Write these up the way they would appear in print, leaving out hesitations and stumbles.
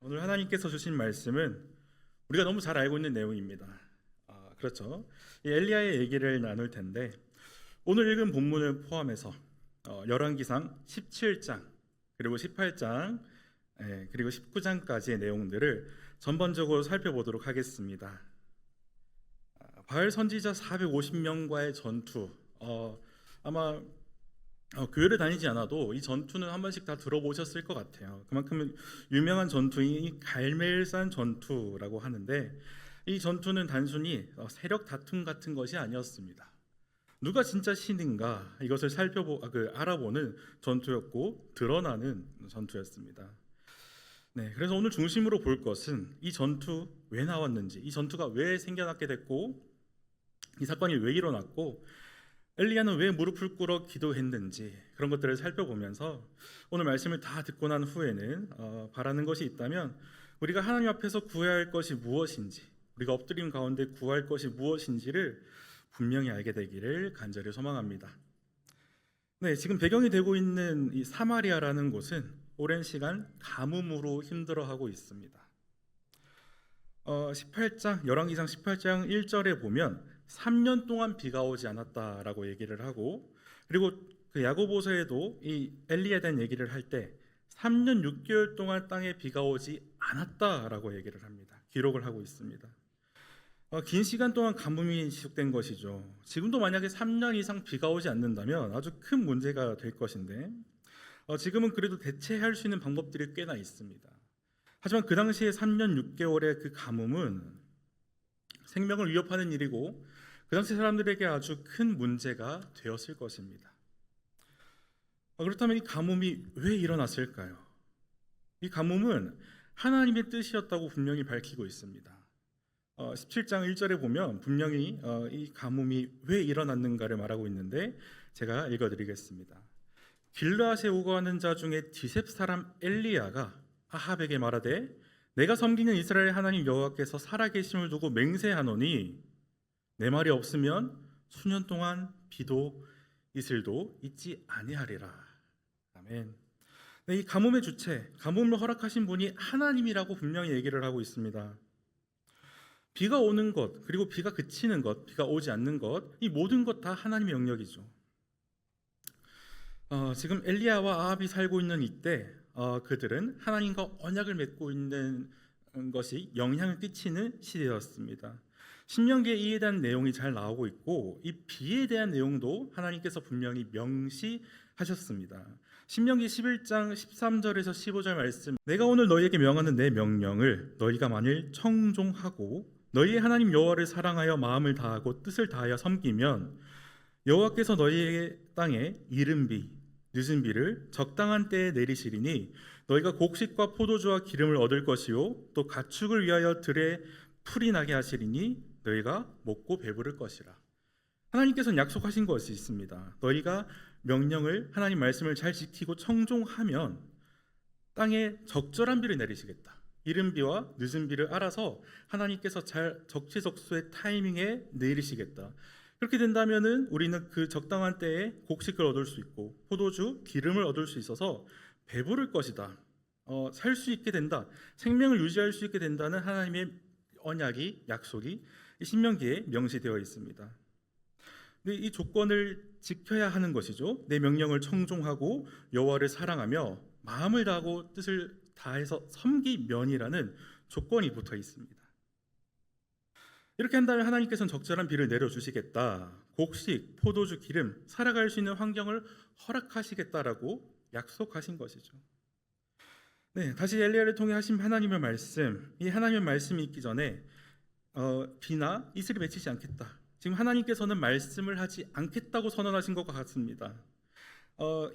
오늘 하나님께서 주신 말씀은 우리가 너무 잘 알고 있는 내용입니다. 그렇죠. 이 엘리야의 얘기를 나눌 텐데 오늘 읽은 본문을 포함해서 열왕기상 17장 그리고 18장 그리고 19장까지의 내용들을 전반적으로 살펴보도록 하겠습니다. 바알 선지자 450명과의 전투, 아마 교회를 다니지 않아도 이 전투는 한 번씩 다 들어보셨을 것 같아요. 그만큼 유명한 전투인 갈멜산 전투라고 하는데, 이 전투는 단순히 세력 다툼 같은 것이 아니었습니다. 누가 진짜 신인가 이것을 알아보는 전투였고 드러나는 전투였습니다. 네, 그래서 오늘 중심으로 볼 것은 이 전투 왜 나왔는지, 이 전투가 왜 생겨났게 됐고, 이 사건이 왜 일어났고, 엘리야는 왜 무릎을 꿇어 기도했는지, 그런 것들을 살펴보면서 오늘 말씀을 다 듣고 난 후에는 바라는 것이 있다면 우리가 하나님 앞에서 구해야 할 것이 무엇인지, 우리가 엎드림 가운데 구할 것이 무엇인지를 분명히 알게 되기를 간절히 소망합니다. 네, 지금 배경이 되고 있는 이 사마리아라는 곳은 오랜 시간 가뭄으로 힘들어하고 있습니다. 열왕기상 18장 1절에 보면 3년 동안 비가 오지 않았다라고 얘기를 하고, 그리고 그 야고보서에도 이 엘리야에 대한 얘기를 할 때 3년 6개월 동안 땅에 비가 오지 않았다라고 얘기를 합니다. 기록을 하고 있습니다. 긴 시간 동안 가뭄이 지속된 것이죠. 지금도 만약에 3년 이상 비가 오지 않는다면 아주 큰 문제가 될 것인데, 지금은 그래도 대체할 수 있는 방법들이 꽤나 있습니다. 하지만 그 당시에 3년 6개월의 그 가뭄은 생명을 위협하는 일이고 그 당시 사람들에게 아주 큰 문제가 되었을 것입니다. 그렇다면 이 가뭄이 왜 일어났을까요? 이 가뭄은 하나님의 뜻이었다고 분명히 밝히고 있습니다. 17장 1절에 보면 분명히 이 가뭄이 왜 일어났는가를 말하고 있는데, 제가 읽어드리겠습니다. 길르앗에 오거하는 자 중에 디셉 사람 엘리야가 아합에게 말하되, 내가 섬기는 이스라엘 하나님 여호와께서 살아계심을 두고 맹세하노니 내 말이 없으면 수년 동안 비도 이슬도 있지 아니하리라. 아멘. 네, 이 가뭄의 주체, 가뭄을 허락하신 분이 하나님이라고 분명히 얘기를 하고 있습니다. 비가 오는 것, 그리고 비가 그치는 것, 비가 오지 않는 것, 이 모든 것 다 하나님의 영역이죠. 지금 엘리야와 아합이 살고 있는 이때 그들은 하나님과 언약을 맺고 있는 것이 영향을 끼치는 시대였습니다. 신명기에 이에 대한 내용이 잘 나오고 있고, 이 비에 대한 내용도 하나님께서 분명히 명시하셨습니다. 신명기 11장 13절에서 15절 말씀, 내가 오늘 너희에게 명하는 내 명령을 너희가 만일 청종하고 너희의 하나님 여호와를 사랑하여 마음을 다하고 뜻을 다하여 섬기면 여호와께서 너희의 땅에 이른 비, 늦은 비를 적당한 때에 내리시리니 너희가 곡식과 포도주와 기름을 얻을 것이요 또 가축을 위하여 들에 풀이 나게 하시리니 너희가 먹고 배부를 것이라. 하나님께서는 약속하신 것이 있습니다. 너희가 명령을, 하나님 말씀을 잘 지키고 청종하면 땅에 적절한 비를 내리시겠다. 이른 비와 늦은 비를 알아서 하나님께서 잘 적재적소의 타이밍에 내리시겠다. 그렇게 된다면은 우리는 그 적당한 때에 곡식을 얻을 수 있고 포도주, 기름을 얻을 수 있어서 배부를 것이다. 살 수 있게 된다. 생명을 유지할 수 있게 된다는 하나님의 언약이, 약속이 신명기에 명시되어 있습니다. 근데 이 조건을 지켜야 하는 것이죠. 내 명령을 청종하고 여호와를 사랑하며 마음을 다하고 뜻을 다해서 섬기면이라는 조건이 붙어 있습니다. 이렇게 한다면 하나님께서는 적절한 비를 내려주시겠다. 곡식, 포도주, 기름, 살아갈 수 있는 환경을 허락하시겠다라고 약속하신 것이죠. 네, 다시 엘리야를 통해 하신 하나님의 말씀, 이 하나님의 말씀이 있기 전에 비나 이슬이 맺히지 않겠다. 지금 하나님께서는 말씀을 하지 않겠다고 선언하신 것과 같습니다.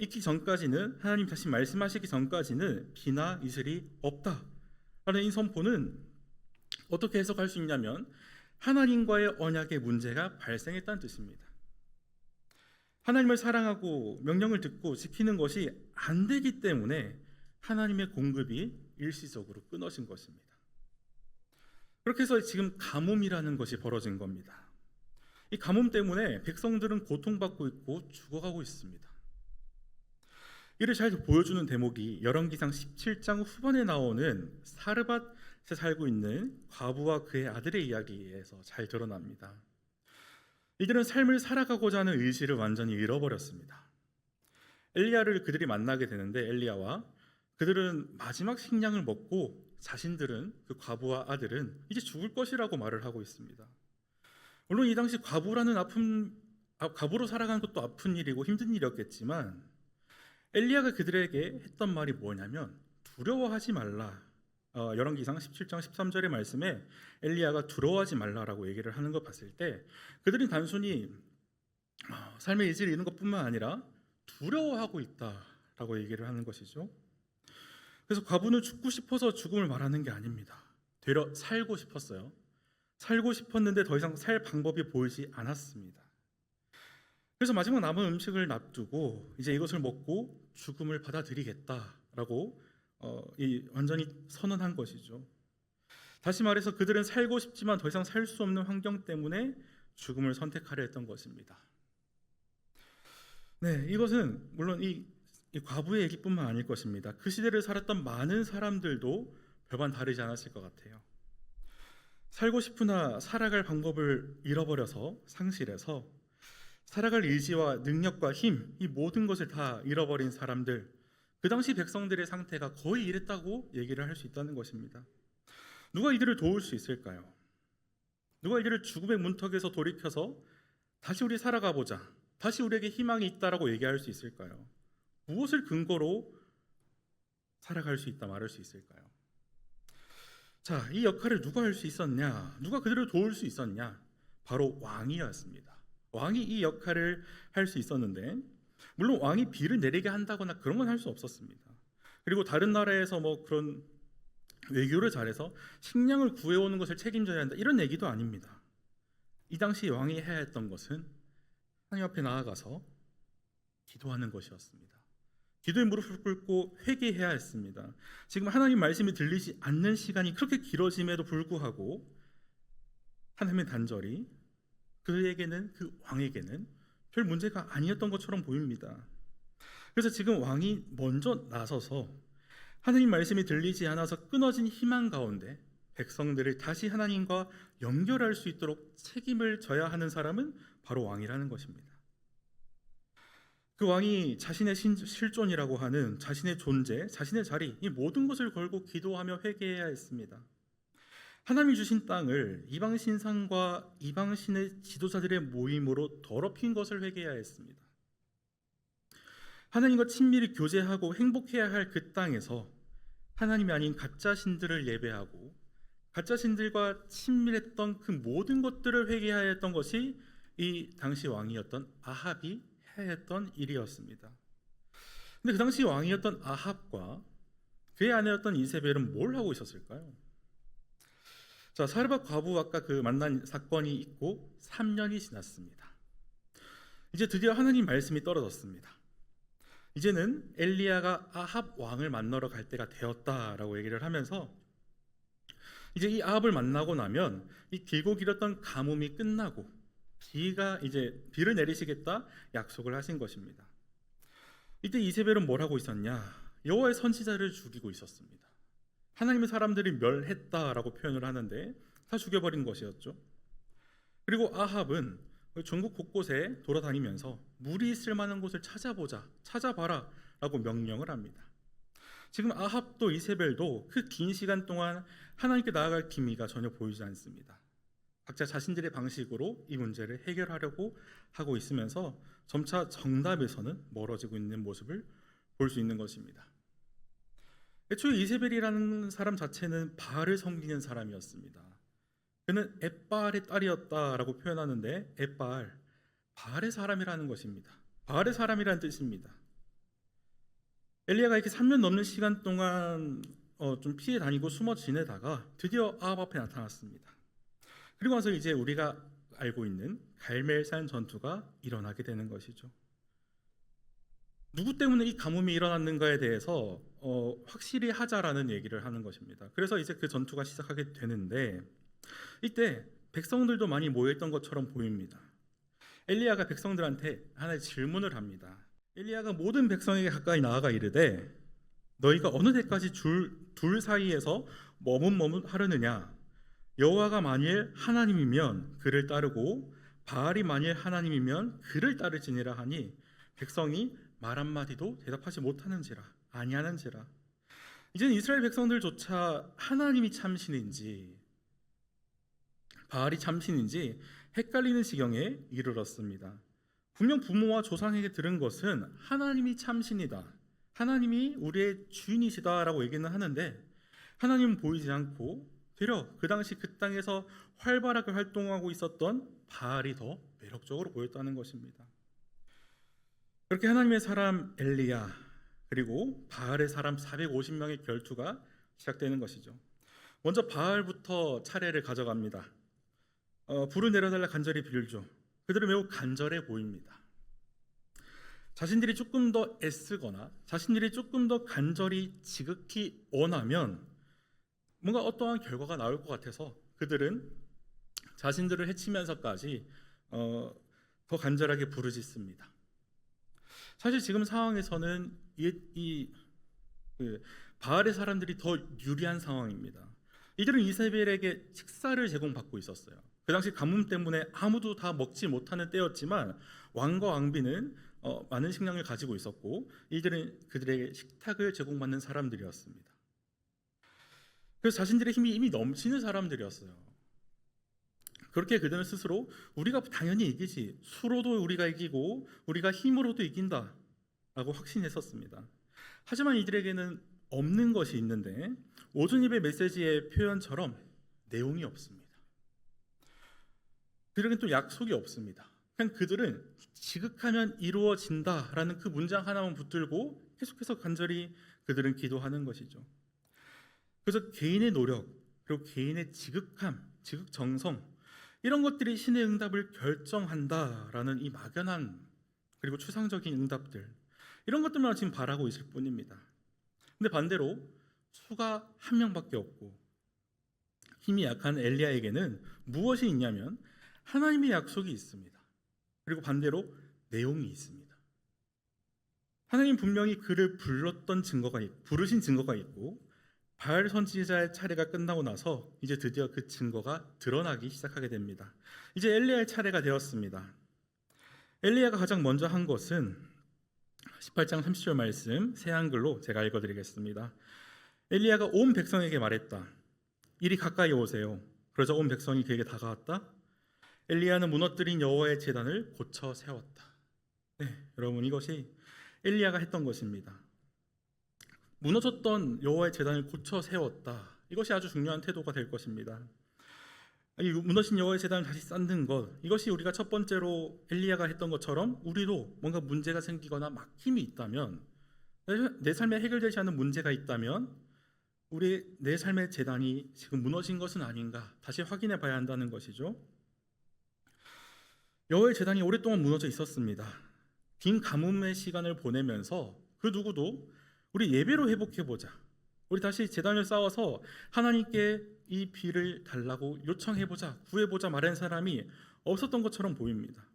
있기 전까지는, 하나님 다시 말씀하시기 전까지는 비나 이슬이 없다라는 이 선포는 어떻게 해석할 수 있냐면 하나님과의 언약의 문제가 발생했다는 뜻입니다. 하나님을 사랑하고 명령을 듣고 지키는 것이 안 되기 때문에 하나님의 공급이 일시적으로 끊어진 것입니다. 그렇게 해서 지금 가뭄이라는 것이 벌어진 겁니다. 이 가뭄 때문에 백성들은 고통받고 있고 죽어가고 있습니다. 이를 잘 보여주는 대목이 열왕기상 17장 후반에 나오는 사르밧에 살고 있는 과부와 그의 아들의 이야기에서 잘 드러납니다. 이들은 삶을 살아가고자 하는 의지를 완전히 잃어버렸습니다. 엘리야를 그들이 만나게 되는데 엘리야와 그들은 마지막 식량을 먹고 자신들은 그 과부와 아들은 이제 죽을 것이라고 말을 하고 있습니다. 물론 이 당시 과부로 살아가는 것도 아픈 일이고 힘든 일이었겠지만 엘리야가 그들에게 했던 말이 뭐냐면 두려워하지 말라. 열왕기상 17장 13절의 말씀에 엘리야가 두려워하지 말라라고 얘기를 하는 거 봤을 때 그들은 단순히 삶의 의지를 잃는 것뿐만 아니라 두려워하고 있다라고 얘기를 하는 것이죠. 그래서 과부는 죽고 싶어서 죽음을 말하는 게 아닙니다. 되려 살고 싶었어요. 살고 싶었는데 더 이상 살 방법이 보이지 않았습니다. 그래서 마지막 남은 음식을 놔두고 이제 이것을 먹고 죽음을 받아들이겠다라고 완전히 선언한 것이죠. 다시 말해서 그들은 살고 싶지만 더 이상 살 수 없는 환경 때문에 죽음을 선택하려 했던 것입니다. 네, 이것은 물론 이 과부의 얘기뿐만 아닐 것입니다. 그 시대를 살았던 많은 사람들도 별반 다르지 않았을 것 같아요. 살고 싶으나 살아갈 방법을 잃어버려서 상실해서 살아갈 의지와 능력과 힘, 이 모든 것을 다 잃어버린 사람들, 그 당시 백성들의 상태가 거의 이랬다고 얘기를 할 수 있다는 것입니다. 누가 이들을 도울 수 있을까요? 누가 이들을 죽음의 문턱에서 돌이켜서 다시 우리 살아가 보자, 다시 우리에게 희망이 있다라고 얘기할 수 있을까요? 무엇을 근거로 살아갈 수 있다 말할 수 있을까요? 자, 이 역할을 누가 할 수 있었냐? 누가 그들을 도울 수 있었냐? 바로 왕이었습니다. 왕이 이 역할을 할 수 있었는데 물론 왕이 비를 내리게 한다거나 그런 건 할 수 없었습니다. 그리고 다른 나라에서 뭐 그런 외교를 잘해서 식량을 구해오는 것을 책임져야 한다 이런 얘기도 아닙니다. 이 당시 왕이 해야 했던 것은 하나님 앞에 나아가서 기도하는 것이었습니다. 기도의 무릎을 꿇고 회개해야 했습니다. 지금 하나님 말씀이 들리지 않는 시간이 그렇게 길어짐에도 불구하고 하나님의 단절이 그에게는 그 왕에게는 별 문제가 아니었던 것처럼 보입니다. 그래서 지금 왕이 먼저 나서서 하나님 말씀이 들리지 않아서 끊어진 희망 가운데 백성들을 다시 하나님과 연결할 수 있도록 책임을 져야 하는 사람은 바로 왕이라는 것입니다. 그 왕이 자신의 실존이라고 하는 자신의 존재, 자신의 자리, 이 모든 것을 걸고 기도하며 회개해야 했습니다. 하나님이 주신 땅을 이방 신상과 이방 신의 지도자들의 모임으로 더럽힌 것을 회개해야 했습니다. 하나님과 친밀히 교제하고 행복해야 할 그 땅에서 하나님이 아닌 가짜 신들을 예배하고 가짜 신들과 친밀했던 그 모든 것들을 회개해야 했던 것이 이 당시 왕이었던 아합이 해야 했던 일이었습니다. 근데 그 당시 왕이었던 아합과 그의 아내였던 이세벨은 뭘 하고 있었을까요? 자, 사르밧 과부 아까 그 만난 사건이 있고 3년이 지났습니다. 이제 드디어 하나님 말씀이 떨어졌습니다. 이제는 엘리야가 아합 왕을 만나러 갈 때가 되었다라고 얘기를 하면서 이제 이 아합을 만나고 나면 이 길고 길었던 가뭄이 끝나고 비를 내리시겠다 약속을 하신 것입니다. 이때 이세벨은 뭘 하고 있었냐? 여호와의 선지자를 죽이고 있었습니다. 하나님의 사람들이 멸했다라고 표현을 하는데 다 죽여버린 것이었죠. 그리고 아합은 전국 곳곳에 돌아다니면서 물이 있을 만한 곳을 찾아봐라 라고 명령을 합니다. 지금 아합도 이세벨도 그 긴 시간 동안 하나님께 나아갈 기미가 전혀 보이지 않습니다. 각자 자신들의 방식으로 이 문제를 해결하려고 하고 있으면서 점차 정답에서는 멀어지고 있는 모습을 볼 수 있는 것입니다. 애초에 이세벨이라는 사람 자체는 바알을 섬기는 사람이었습니다. 그는 엣바알의 딸이었다라고 표현하는데 바알의 사람이라는 것입니다. 바알의 사람이라는 뜻입니다. 엘리야가 이렇게 3년 넘는 시간 동안 좀 피해 다니고 숨어 지내다가 드디어 아합 앞에 나타났습니다. 그리고 나서 이제 우리가 알고 있는 갈멜산 전투가 일어나게 되는 것이죠. 누구 때문에 이 가뭄이 일어났는가에 대해서 확실히 하자라는 얘기를 하는 것입니다. 그래서 이제 그 전투가 시작하게 되는데 이때 백성들도 많이 모여있던 것처럼 보입니다. 엘리야가 백성들한테 하나의 질문을 합니다. 엘리야가 모든 백성에게 가까이 나아가 이르되 너희가 어느 때까지 둘 사이에서 머뭇머뭇하려느냐. 여호와가 만일 하나님이면 그를 따르고 바알이 만일 하나님이면 그를 따르지니라 하니 백성이 말 한마디도 대답하지 못하는지라 아니하는지라. 이제는 이스라엘 백성들조차 하나님이 참신인지 바알이 참신인지 헷갈리는 지경에 이르렀습니다. 분명 부모와 조상에게 들은 것은 하나님이 참신이다, 하나님이 우리의 주인이시다라고 얘기는 하는데 하나님은 보이지 않고 되려 그 당시 그 땅에서 활발하게 활동하고 있었던 바알이 더 매력적으로 보였다는 것입니다. 그렇게 하나님의 사람 엘리야 그리고 바알의 사람 450명의 결투가 시작되는 것이죠. 먼저 바알부터 차례를 가져갑니다. 불을 내려달라 간절히 빌죠. 그들은 매우 간절해 보입니다. 자신들이 조금 더 애쓰거나 자신들이 조금 더 간절히 지극히 원하면 뭔가 어떠한 결과가 나올 것 같아서 그들은 자신들을 해치면서까지 더 간절하게 부르짖습니다. 사실 지금 상황에서는 바알의 사람들이 더 유리한 상황입니다. 이들은 이세벨에게 식사를 제공받고 있었어요. 그 당시 가뭄 때문에 아무도 다 먹지 못하는 때였지만 왕과 왕비는 많은 식량을 가지고 있었고 이들은 그들에게 식탁을 제공받는 사람들이었습니다. 그래서 자신들의 힘이 이미 넘치는 사람들이었어요. 그렇게 그들은 스스로 우리가 당연히 이기지, 수로도 우리가 이기고 우리가 힘으로도 이긴다 라고 확신했었습니다. 하지만 이들에게는 없는 것이 있는데 오전 예배 메시지의 표현처럼 내용이 없습니다. 그들에게는 또 약속이 없습니다. 그냥 그들은 지극하면 이루어진다라는 그 문장 하나만 붙들고 계속해서 간절히 그들은 기도하는 것이죠. 그래서 개인의 노력 그리고 개인의 지극함, 지극정성 이런 것들이 신의 응답을 결정한다라는 이 막연한 그리고 추상적인 응답들 이런 것들만 지금 바라고 있을 뿐입니다. 근데 반대로 수가 한 명밖에 없고 힘이 약한 엘리야에게는 무엇이 있냐면 하나님의 약속이 있습니다. 그리고 반대로 내용이 있습니다. 하나님 분명히 그를 부르신 증거가 있고 바알 선지자의 차례가 끝나고 나서 이제 드디어 그 증거가 드러나기 시작하게 됩니다. 이제 엘리야의 차례가 되었습니다. 엘리야가 가장 먼저 한 것은 18장 30절 말씀 새 한글로 제가 읽어드리겠습니다. 엘리야가 온 백성에게 말했다. 이리 가까이 오세요. 그러자 온 백성이 그에게 다가왔다. 엘리야는 무너뜨린 여호와의 제단을 고쳐 세웠다. 네, 여러분 이것이 엘리야가 했던 것입니다. 무너졌던 여호와의 제단을 고쳐 세웠다. 이것이 아주 중요한 태도가 될 것입니다. 이 무너진 여호와의 제단을 다시 쌓는 것, 이것이 우리가 첫 번째로 엘리야가 했던 것처럼 우리도 뭔가 문제가 생기거나 막힘이 있다면, 내 삶에 해결되지 않는 문제가 있다면 내 삶의 제단이 지금 무너진 것은 아닌가 다시 확인해 봐야 한다는 것이죠. 여호와의 제단이 오랫동안 무너져 있었습니다. 긴 가뭄의 시간을 보내면서 그 누구도 우리 예배로 회복해보자, 우리 다시 제단을 쌓아서 하나님께 이 비를 달라고 요청해보자, 구해보자 말하는 사람이 없었던 것처럼 보입니다.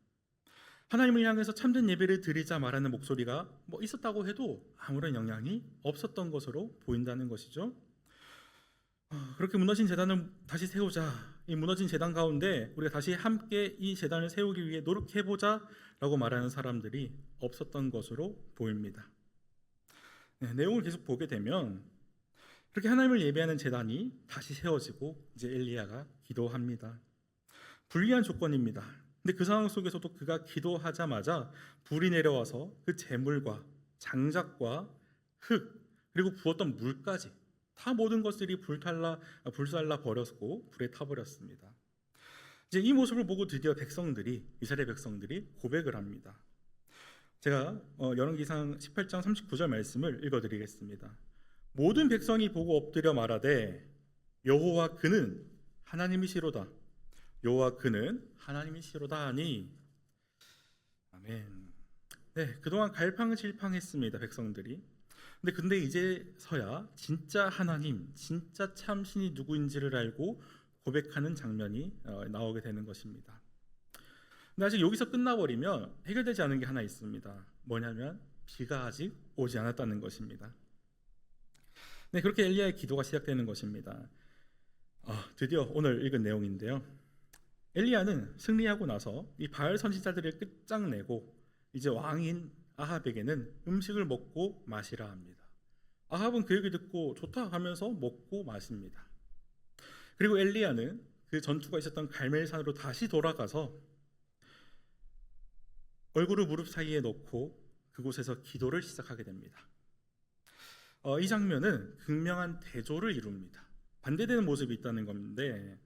하나님을 향해서 참된 예배를 드리자 말하는 목소리가 있었다고 해도 아무런 영향이 없었던 것으로 보인다는 것이죠. 그렇게 무너진 제단을 다시 세우자, 이 무너진 제단 가운데 우리가 다시 함께 이 제단을 세우기 위해 노력해보자 라고 말하는 사람들이 없었던 것으로 보입니다. 네, 내용을 계속 보게 되면 그렇게 하나님을 예배하는 제단이 다시 세워지고 이제 엘리야가 기도합니다. 불리한 조건입니다. 근데 그 상황 속에서도 그가 기도하자마자 불이 내려와서 그 재물과 장작과 흙 그리고 부었던 물까지 다 모든 것들이 불살라 버렸고 불에 타버렸습니다. 이제 이 모습을 보고 드디어 이스라엘 백성들이 고백을 합니다. 제가 열왕기상 18장 39절 말씀을 읽어드리겠습니다. 모든 백성이 보고 엎드려 말하되 여호와 그는 하나님이시로다. 여호와 그는 하나님이시로다 하니. 아멘. 네, 그동안 갈팡질팡했습니다, 백성들이. 근데 이제서야 진짜 하나님, 진짜 참신이 누구인지를 알고 고백하는 장면이 나오게 되는 것입니다. 근데 아직 여기서 끝나버리면 해결되지 않은 게 하나 있습니다. 뭐냐면 비가 아직 오지 않았다는 것입니다. 네, 그렇게 엘리야의 기도가 시작되는 것입니다. 드디어 오늘 읽은 내용인데요. 엘리야는 승리하고 나서 이 바알 선지자들을 끝장내고 이제 왕인 아합에게는 음식을 먹고 마시라 합니다. 아합은 그 얘기 듣고 좋다 하면서 먹고 마십니다. 그리고 엘리야는 그 전투가 있었던 갈멜산으로 다시 돌아가서 얼굴을 무릎 사이에 넣고 그곳에서 기도를 시작하게 됩니다. 이 장면은 극명한 대조를 이룹니다. 반대되는 모습이 있다는 건데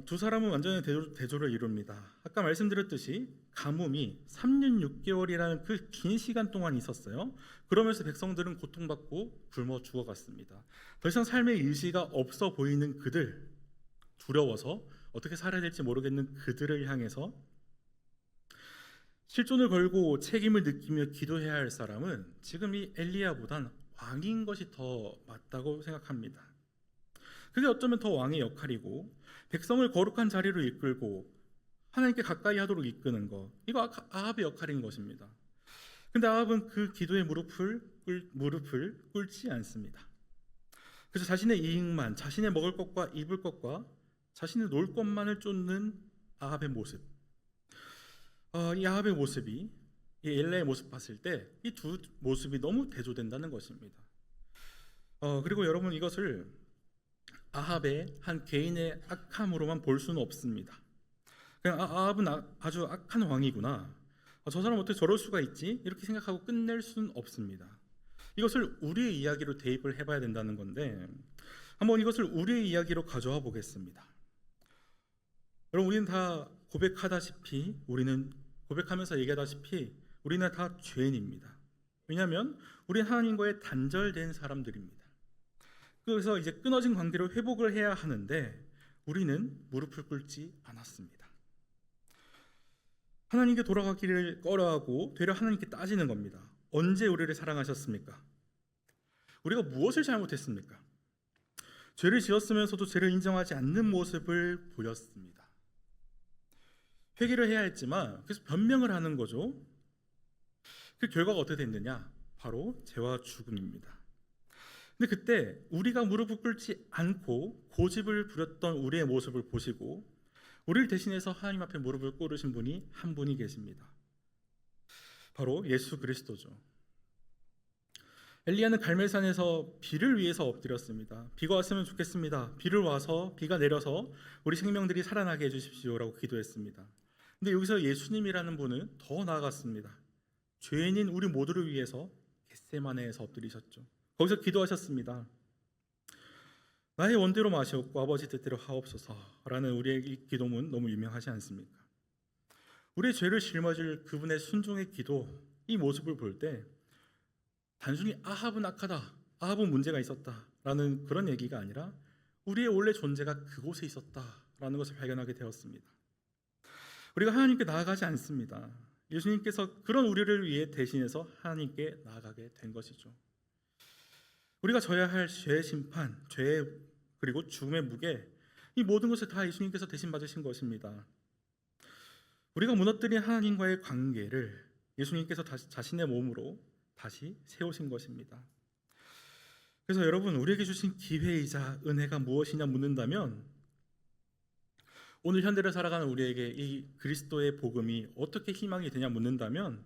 두 사람은 완전히 대조를 이룹니다. 아까 말씀드렸듯이 가뭄이 3년 6개월이라는 그 긴 시간 동안 있었어요. 그러면서 백성들은 고통받고 굶어 죽어갔습니다. 더 이상 삶의 의지가 없어 보이는 그들, 두려워서 어떻게 살아야 될지 모르겠는 그들을 향해서 실존을 걸고 책임을 느끼며 기도해야 할 사람은 지금 이 엘리야보단 왕인 것이 더 맞다고 생각합니다. 그게 어쩌면 더 왕의 역할이고 백성을 거룩한 자리로 이끌고 하나님께 가까이 하도록 이끄는 거, 이거 아합의 역할인 것입니다. 근데 아합은 그 기도의 무릎을 꿇지 않습니다. 그래서 자신의 이익만, 자신의 먹을 것과 입을 것과 자신의 놀 것만을 쫓는 아합의 모습, 이 아합의 모습이 이 엘리야의 모습 봤을 때 이 두 모습이 너무 대조된다는 것입니다. 그리고 여러분, 이것을 아합의 한 개인의 악함으로만 볼 수는 없습니다. 그냥 아합은 아주 악한 왕이구나, 저 사람 어떻게 저럴 수가 있지, 이렇게 생각하고 끝낼 수는 없습니다. 이것을 우리의 이야기로 대입을 해봐야 된다는 건데, 한번 이것을 우리의 이야기로 가져와 보겠습니다. 여러분, 우리는 다 우리는 고백하면서 얘기하다시피 우리는 다 죄인입니다. 왜냐하면 우리는 하나님과의 단절된 사람들입니다. 그래서 이제 끊어진 관계로 회복을 해야 하는데 우리는 무릎을 꿇지 않았습니다. 하나님께 돌아가기를 꺼려하고 되려 하나님께 따지는 겁니다. 언제 우리를 사랑하셨습니까? 우리가 무엇을 잘못했습니까? 죄를 지었으면서도 죄를 인정하지 않는 모습을 보였습니다. 회개를 해야 했지만 계속 변명을 하는 거죠. 그 결과가 어떻게 됐느냐? 바로 죄와 죽음입니다. 근데 그때 우리가 무릎을 꿇지 않고 고집을 부렸던 우리의 모습을 보시고 우리를 대신해서 하나님 앞에 무릎을 꿇으신 분이 한 분이 계십니다. 바로 예수 그리스도죠. 엘리야는 갈멜산에서 비를 위해서 엎드렸습니다. 비가 왔으면 좋겠습니다. 비가 내려서 우리 생명들이 살아나게 해주십시오라고 기도했습니다. 근데 여기서 예수님이라는 분은 더 나아갔습니다. 죄인인 우리 모두를 위해서 겟세마네에서 엎드리셨죠. 거기서 기도하셨습니다. 나의 원대로 마시옵고 아버지 뜻대로 하옵소서라는 우리의 이 기도문 너무 유명하지 않습니까? 우리의 죄를 짊어질 그분의 순종의 기도, 이 모습을 볼 때 단순히 아합은 악하다, 아합은 문제가 있었다라는 그런 얘기가 아니라 우리의 원래 존재가 그곳에 있었다라는 것을 발견하게 되었습니다. 우리가 하나님께 나아가지 않습니다. 예수님께서 그런 우리를 위해 대신해서 하나님께 나아가게 된 것이죠. 우리가 져야 할 죄의 심판, 죄 그리고 죽음의 무게, 이 모든 것을 다 예수님께서 대신 받으신 것입니다. 우리가 무너뜨린 하나님과의 관계를 예수님께서 자신의 몸으로 다시 세우신 것입니다. 그래서 여러분, 우리에게 주신 기회이자 은혜가 무엇이냐 묻는다면 오늘 현대를 살아가는 우리에게 이 그리스도의 복음이 어떻게 희망이 되냐 묻는다면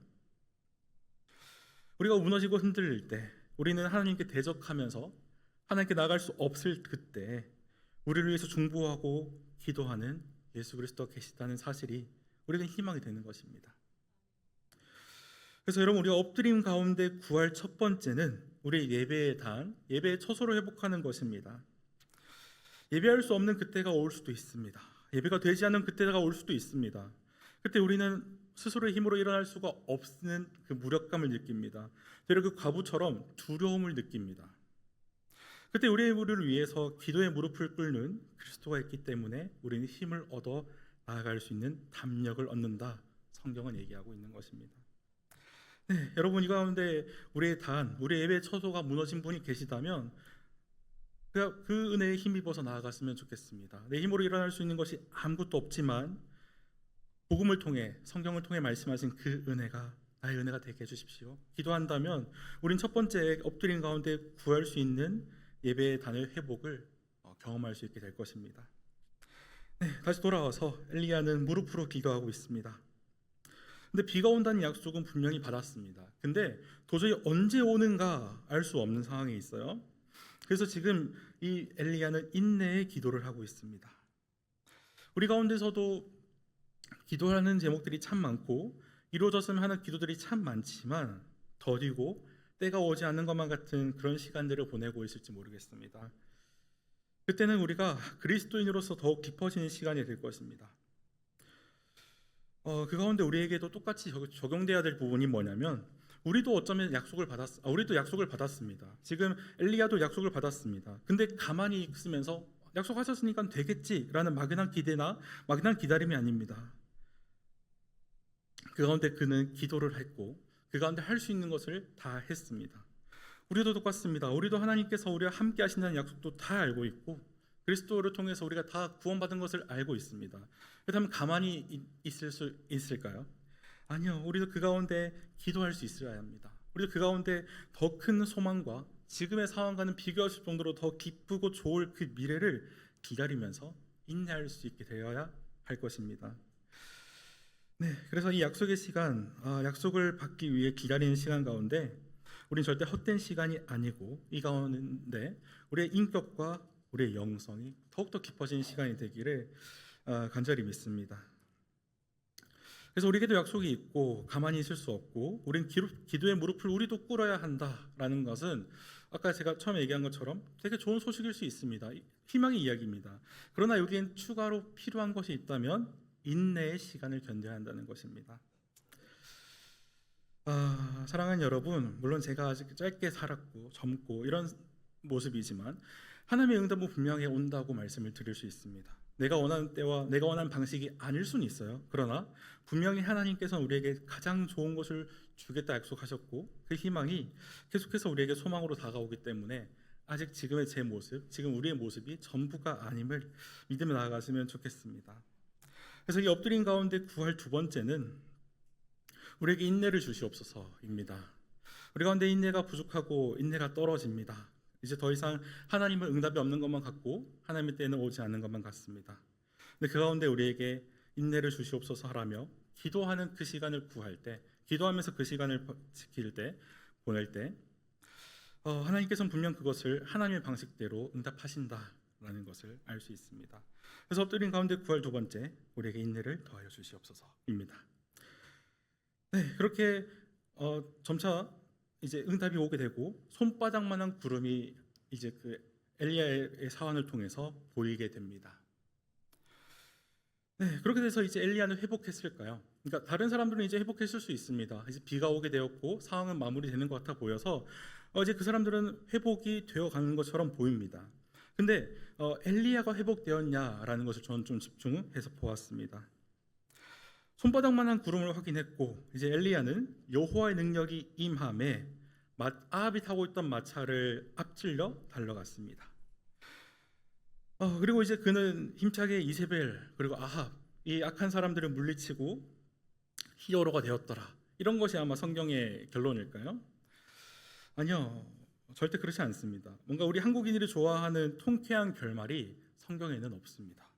우리가 무너지고 흔들릴 때 우리는 하나님께 대적하면서 하나님께 나아갈 수 없을 그때 우리를 위해서 중보하고 기도하는 예수 그리스도가 계시다는 사실이 우리에게 희망이 되는 것입니다. 그래서 여러분, 우리가 엎드림 가운데 구할 첫 번째는 우리 예배의 단, 예배의 처소를 회복하는 것입니다. 예배할 수 없는 그때가 올 수도 있습니다. 예배가 되지 않는 그때가 올 수도 있습니다. 그때 우리는 스스로의 힘으로 일어날 수가 없는 그 무력감을 느낍니다. 되려 그 과부처럼 두려움을 느낍니다. 그때 우리를 위해서 기도의 무릎을 꿇는 그리스도가 있기 때문에 우리는 힘을 얻어 나아갈 수 있는 담력을 얻는다, 성경은 얘기하고 있는 것입니다. 네, 여러분, 이 가운데 우리의 예배의 처소가 무너진 분이 계시다면 그 은혜에 힘입어서 나아갔으면 좋겠습니다. 내 힘으로 일어날 수 있는 것이 아무것도 없지만 복음을 통해, 성경을 통해 말씀하신 그 은혜가 나의 은혜가 되게 해주십시오. 기도한다면 우린 첫 번째 엎드린 가운데 구할 수 있는 예배의 단의 회복을 경험할 수 있게 될 것입니다. 네, 다시 돌아와서 엘리야는 무릎으로 기도하고 있습니다. 근데 비가 온다는 약속은 분명히 받았습니다. 근데 도저히 언제 오는가 알 수 없는 상황에 있어요. 그래서 지금 이 엘리야는 인내의 기도를 하고 있습니다. 우리 가운데서도 기도하는 제목들이 참 많고 이루어졌으면 하는 기도들이 참 많지만 더디고 때가 오지 않는 것만 같은 그런 시간들을 보내고 있을지 모르겠습니다. 그때는 우리가 그리스도인으로서 더욱 깊어지는 시간이 될 것입니다. 그 가운데 우리에게도 똑같이 적용돼야 될 부분이 뭐냐면 우리도 어쩌면 우리도 약속을 받았습니다. 지금 엘리야도 약속을 받았습니다. 근데 가만히 있으면서 약속하셨으니까 되겠지라는 막연한 기대나 막연한 기다림이 아닙니다. 그 가운데 그는 기도를 했고 그 가운데 할 수 있는 것을 다 했습니다. 우리도 똑같습니다. 우리도 하나님께서 우리와 함께 하신다는 약속도 다 알고 있고 그리스도를 통해서 우리가 다 구원받은 것을 알고 있습니다. 그렇다면 가만히 있을 수 있을까요? 아니요. 우리도 그 가운데 기도할 수 있어야 합니다. 우리도 그 가운데 더 큰 소망과 지금의 상황과는 비교할 수 정도로 더 기쁘고 좋을 그 미래를 기다리면서 인내할 수 있게 되어야 할 것입니다. 네, 그래서 이 약속의 시간, 약속을 받기 위해 기다리는 시간 가운데 우리는 절대 헛된 시간이 아니고 이 가운데 우리의 인격과 우리의 영성이 더욱더 깊어지는 시간이 되기를 간절히 믿습니다. 그래서 우리에게도 약속이 있고 가만히 있을 수 없고 우린 기도의 무릎을 우리도 꿇어야 한다라는 것은 아까 제가 처음에 얘기한 것처럼 되게 좋은 소식일 수 있습니다. 희망의 이야기입니다. 그러나 여기엔 추가로 필요한 것이 있다면 인내의 시간을 견뎌야 한다는 것입니다. 사랑하는 여러분, 물론 제가 아직 짧게 살았고 젊고 이런 모습이지만 하나님의 응답은 분명히 온다고 말씀을 드릴 수 있습니다. 내가 원하는 때와 내가 원하는 방식이 아닐 수는 있어요. 그러나 분명히 하나님께서는 우리에게 가장 좋은 것을 주겠다 약속하셨고 그 희망이 계속해서 우리에게 소망으로 다가오기 때문에 아직 지금의 제 모습, 지금 우리의 모습이 전부가 아님을 믿으며 나아갔으면 좋겠습니다. 그래서 이 엎드린 가운데 구할 두 번째는 우리에게 인내를 주시옵소서입니다. 우리 가운데 인내가 부족하고 인내가 떨어집니다. 이제 더 이상 하나님은 응답이 없는 것만 같고 하나님의 때는 오지 않는 것만 같습니다. 근데 그 가운데 우리에게 인내를 주시옵소서 하라며 기도하는 그 시간을 구할 때, 기도하면서 그 시간을 지킬 때, 보낼 때 하나님께서는 분명 그것을 하나님의 방식대로 응답하신다라는 것을 알 수 있습니다. 그래서 엎드린 가운데 구할 두 번째, 우리에게 인내를 더하여 주시옵소서입니다. 네, 그렇게 점차 이제 응답이 오게 되고 손바닥만한 구름이 이제 그 엘리야의 사환을 통해서 보이게 됩니다. 네, 그렇게 돼서 이제 엘리야는 회복했을까요? 그러니까 다른 사람들은 이제 회복했을 수 있습니다. 이제 비가 오게 되었고 상황은 마무리되는 것 같아 보여서 이제 그 사람들은 회복이 되어가는 것처럼 보입니다. 근데 엘리야가 회복되었냐라는 것을 저는 좀 집중해서 보았습니다. 손바닥만한 구름을 확인했고 이제 엘리야는 여호와의 능력이 임함에 아합이 타고 있던 마차를 앞질러 달려갔습니다. 그리고 이제 그는 힘차게 이세벨 그리고 아합 이 악한 사람들을 물리치고 히어로가 되었더라. 이런 것이 아마 성경의 결론일까요? 아니요, 절대 그렇지 않습니다. 뭔가 우리 한국인들이 좋아하는 통쾌한 결말이 성경에는 없습니다.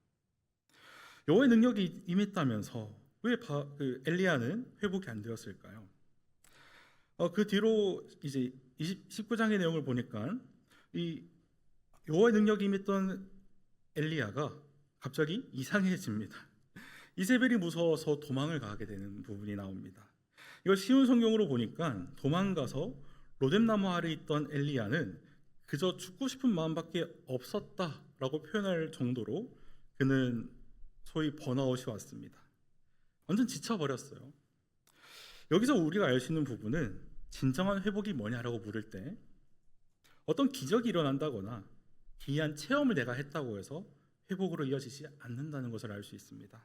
여호와의 능력이 임했다면서 왜 그 엘리야는 회복이 안 되었을까요? 그 뒤로 이제 19장의 내용을 보니까 이 여호와의 능력이 임했던 엘리야가 갑자기 이상해집니다. 이세벨이 무서워서 도망을 가게 되는 부분이 나옵니다. 이걸 쉬운 성경으로 보니까 도망가서 로뎀나무 아래 있던 엘리야는 그저 죽고 싶은 마음밖에 없었다라고 표현할 정도로 그는 소위 번아웃이 왔습니다. 완전 지쳐버렸어요. 여기서 우리가 알 수 있는 부분은 진정한 회복이 뭐냐라고 물을 때 어떤 기적이 일어난다거나 기이한 체험을 내가 했다고 해서 회복으로 이어지지 않는다는 것을 알 수 있습니다.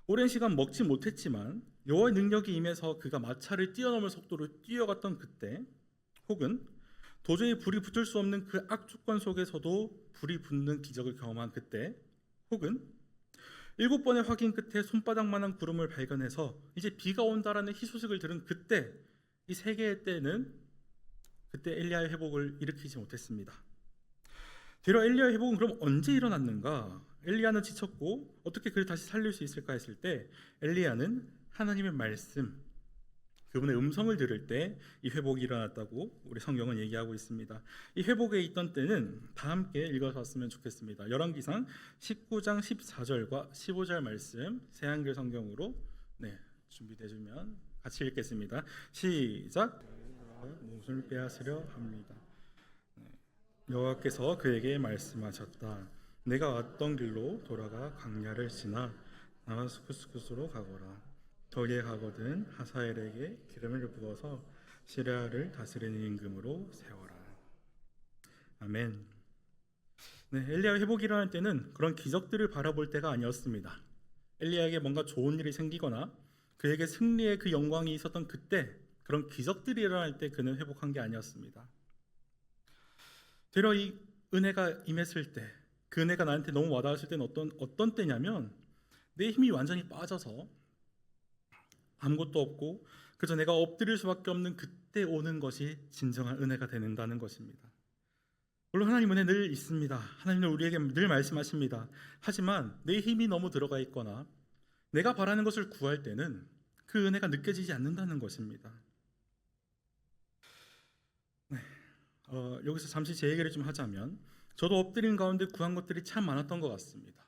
오랜 시간 먹지 못했지만 여호와의 능력이 임해서 그가 마차를 뛰어넘을 속도로 뛰어갔던 그때, 혹은 도저히 불이 붙을 수 없는 그 악조건 속에서도 불이 붙는 기적을 경험한 그때, 혹은 7번의 확인 끝에 손바닥만한 구름을 발견해서 이제 비가 온다라는 희소식을 들은 그때, 이 세 개의 때는 그때 엘리야의 회복을 일으키지 못했습니다. 되려 엘리야의 회복은 그럼 언제 일어났는가? 엘리야는 지쳤고 어떻게 그를 다시 살릴 수 있을까 했을 때, 엘리야는 하나님의 말씀, 그분의 음성을 들을 때 이 회복이 일어났다고 우리 성경은 얘기하고 있습니다. 이 회복에 있던 때는 다 함께 읽어봤으면 좋겠습니다. 열왕기상 19장 14절과 15절 말씀 새한글 성경으로 준비되시면 같이 읽겠습니다. 시작. 목을 빼앗으려 합니다. 여호와께서 그에게 말씀하셨다. 내가 왔던 길로 돌아가 광야를 지나 다마스쿠스로 가거라. 거기에 가거든 하사엘에게 기름을 부어서 시리아를 다스리는 임금으로 세워라. 아멘. 엘리야의 회복이 일어날 때는 그런 기적들을 바라볼 때가 아니었습니다. 엘리야에게 뭔가 좋은 일이 생기거나 그에게 승리의 그 영광이 있었던 그때, 그런 기적들이 일어날 때 그는 회복한 게 아니었습니다. 되려 이 은혜가 임했을 때, 그 은혜가 나한테 너무 와닿았을 때는 어떤 때냐면, 내 힘이 완전히 빠져서 아무것도 없고 그저 내가 엎드릴 수밖에 없는 그때 오는 것이 진정한 은혜가 되는다는 것입니다. 물론 하나님 은혜 늘 있습니다. 하나님은 우리에게 늘 말씀하십니다. 하지만 내 힘이 너무 들어가 있거나 내가 바라는 것을 구할 때는 그 은혜가 느껴지지 않는다는 것입니다. 여기서 잠시 제 얘기를 좀 하자면, 저도 엎드린 가운데 구한 것들이 참 많았던 것 같습니다.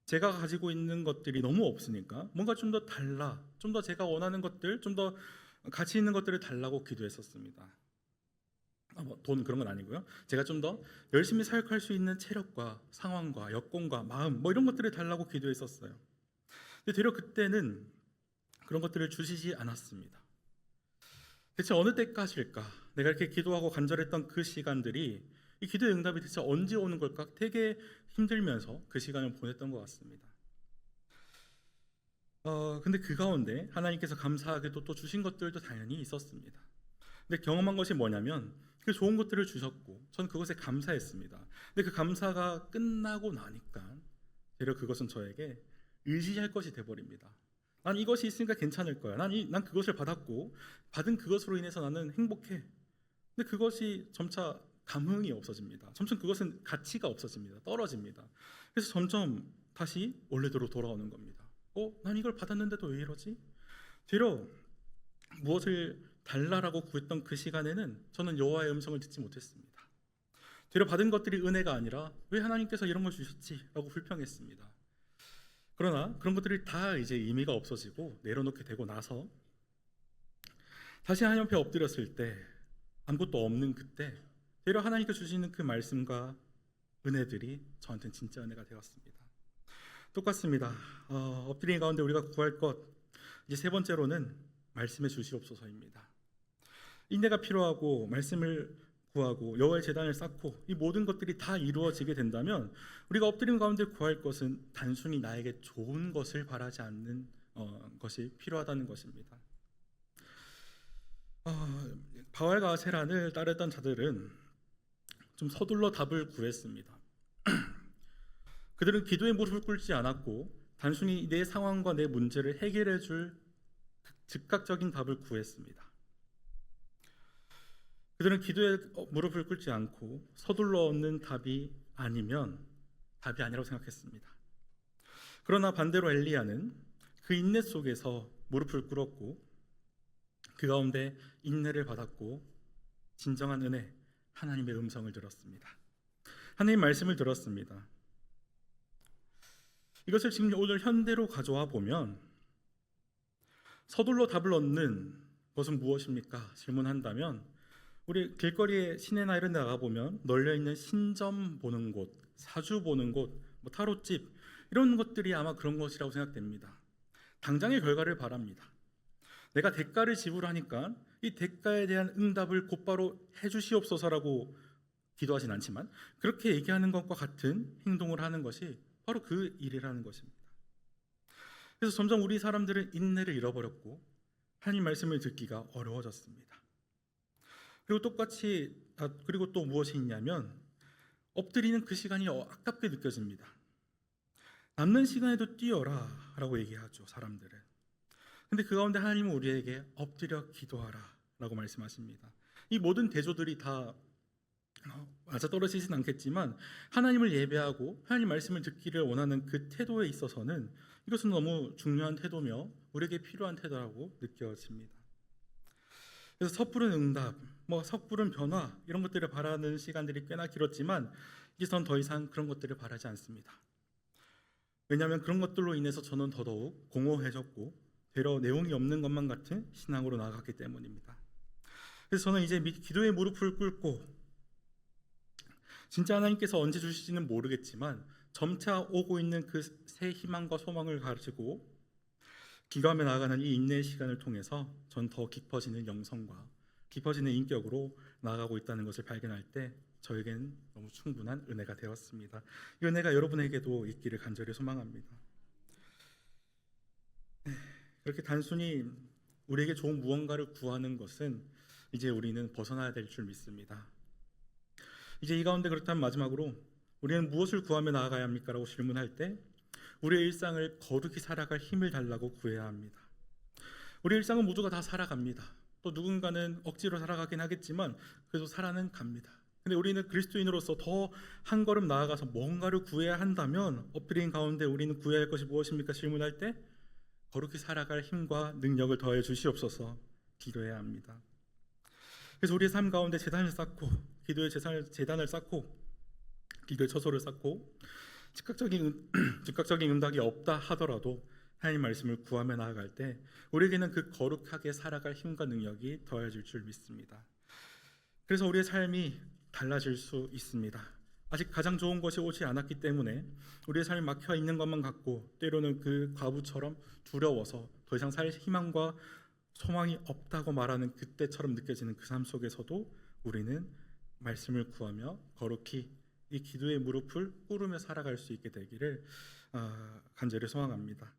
제가 가지고 있는 것들이 너무 없으니까 뭔가 좀 더 달라, 좀 더 제가 원하는 것들, 좀 더 가치 있는 것들을 달라고 기도했었습니다. 돈 그런 건 아니고요. 제가 좀 더 열심히 사역할 수 있는 체력과 상황과 여건과 마음, 이런 것들을 달라고 기도했었어요. 근데 되려 그때는 그런 것들을 주시지 않았습니다. 대체 어느 때까지일까? 내가 이렇게 기도하고 간절했던 그 시간들이, 이 기도의 응답이 대체 언제 오는 걸까? 되게 힘들면서 그 시간을 보냈던 것 같습니다. 근데 그 가운데 하나님께서 감사하게도 또 주신 것들도 당연히 있었습니다. 근데 경험한 것이 뭐냐면, 그 좋은 것들을 주셨고 저는 그것에 감사했습니다. 근데 그 감사가 끝나고 나니까 되려 그것은 저에게 의지할 것이 돼버립니다. 난 이것이 있으니까 괜찮을 거야. 난 그것을 받았고 받은 그것으로 인해서 나는 행복해. 근데 그것이 점차 감흥이 없어집니다. 점점 그것은 가치가 없어집니다. 떨어집니다. 그래서 점점 다시 원래대로 돌아오는 겁니다. 난 이걸 받았는데도 왜 이러지? 되려 무엇을 달라라고 구했던 그 시간에는 저는 여호와의 음성을 듣지 못했습니다. 되려 받은 것들이 은혜가 아니라 왜 하나님께서 이런 걸 주셨지? 라고 불평했습니다. 그러나 그런 것들이 다 이제 의미가 없어지고 내려놓게 되고 나서 다시 하나님 앞에 엎드렸을 때, 아무것도 없는 그때 되려 하나님께서 주시는 그 말씀과 은혜들이 저한테는 진짜 은혜가 되었습니다. 똑같습니다. 엎드린 가운데 우리가 구할 것, 이제 세 번째로는 말씀해 주시옵소서입니다. 인내가 필요하고 말씀을 구하고 여호와의 제단을 쌓고 이 모든 것들이 다 이루어지게 된다면, 우리가 엎드린 가운데 구할 것은 단순히 나에게 좋은 것을 바라지 않는 것이 필요하다는 것입니다. 바알과 아세라를 따르던 자들은 좀 서둘러 답을 구했습니다. 그들은 기도에 무릎을 꿇지 않았고 단순히 내 상황과 내 문제를 해결해 줄 즉각적인 답을 구했습니다. 그들은 기도에 무릎을 꿇지 않고 서둘러 얻는 답이 아니면 답이 아니라고 생각했습니다. 그러나 반대로 엘리야는 그 인내 속에서 무릎을 꿇었고 그 가운데 인내를 받았고 진정한 은혜, 하나님의 음성을 들었습니다. 하나님 말씀을 들었습니다. 이것을 지금 오늘 현대로 가져와 보면 서둘러 답을 얻는 것은 무엇입니까? 질문한다면, 우리 길거리에 시내나 이런 데 나가보면 널려있는 신점 보는 곳, 사주 보는 곳, 타로집, 이런 것들이 아마 그런 것이라고 생각됩니다. 당장의 결과를 바랍니다. 내가 대가를 지불하니까 이 대가에 대한 응답을 곧바로 해주시옵소서라고 기도하진 않지만 그렇게 얘기하는 것과 같은 행동을 하는 것이 바로 그 일이라는 것입니다. 그래서 점점 우리 사람들은 인내를 잃어버렸고 하나님 말씀을 듣기가 어려워졌습니다. 그리고 또 무엇이 있냐면 엎드리는 그 시간이 아깝게 느껴집니다. 남는 시간에도 뛰어라라고 얘기하죠, 사람들은. 근데 그 가운데 하나님은 우리에게 엎드려 기도하라라고 말씀하십니다. 이 모든 대조들이 다 맞아떨어지진 않겠지만 하나님을 예배하고 하나님 말씀을 듣기를 원하는 그 태도에 있어서는 이것은 너무 중요한 태도며 우리에게 필요한 태도라고 느껴집니다. 그래서 섣부른 응답, 섣부른 변화 이런 것들을 바라는 시간들이 꽤나 길었지만 이제선 더 이상 그런 것들을 바라지 않습니다. 왜냐하면 그런 것들로 인해서 저는 더더욱 공허해졌고 되려 내용이 없는 것만 같은 신앙으로 나아갔기 때문입니다. 그래서 저는 이제 기도의 무릎을 꿇고 진짜 하나님께서 언제 주실지는 모르겠지만 점차 오고 있는 그 새 희망과 소망을 가지고 기도하며 나아가는 이 인내의 시간을 통해서 전 더 깊어지는 영성과 깊어지는 인격으로 나아가고 있다는 것을 발견할 때 저에겐 너무 충분한 은혜가 되었습니다. 이 은혜가 여러분에게도 있기를 간절히 소망합니다. 그렇게 단순히 우리에게 좋은 무언가를 구하는 것은 이제 우리는 벗어나야 될 줄 믿습니다. 이제 이 가운데 그렇다면 마지막으로 우리는 무엇을 구하며 나아가야 합니까? 라고 질문할 때 우리의 일상을 거룩히 살아갈 힘을 달라고 구해야 합니다. 우리의 일상은 모두가 다 살아갑니다. 또 누군가는 억지로 살아가긴 하겠지만 그래도 살아는 갑니다. 근데 우리는 그리스도인으로서 더 한 걸음 나아가서 뭔가를 구해야 한다면 엎드린 가운데 우리는 구해야 할 것이 무엇입니까? 질문할 때 거룩히 살아갈 힘과 능력을 더해 주시옵소서 기도해야 합니다. 그래서 우리의 삶 가운데 제단을 쌓고 기도의 재단을 쌓고 기도의 처소를 쌓고 즉각적인 응답이 없다 하더라도 하나님 말씀을 구하며 나아갈 때 우리에게는 그 거룩하게 살아갈 힘과 능력이 더해질 줄 믿습니다. 그래서 우리의 삶이 달라질 수 있습니다. 아직 가장 좋은 것이 오지 않았기 때문에 우리의 삶이 막혀 있는 것만 같고 때로는 그 과부처럼 두려워서 더 이상 살 희망과 소망이 없다고 말하는 그때처럼 느껴지는 그 삶 속에서도 우리는 말씀을 구하며 거룩히 이 기도의 무릎을 꿇으며 살아갈 수 있게 되기를 간절히 소망합니다.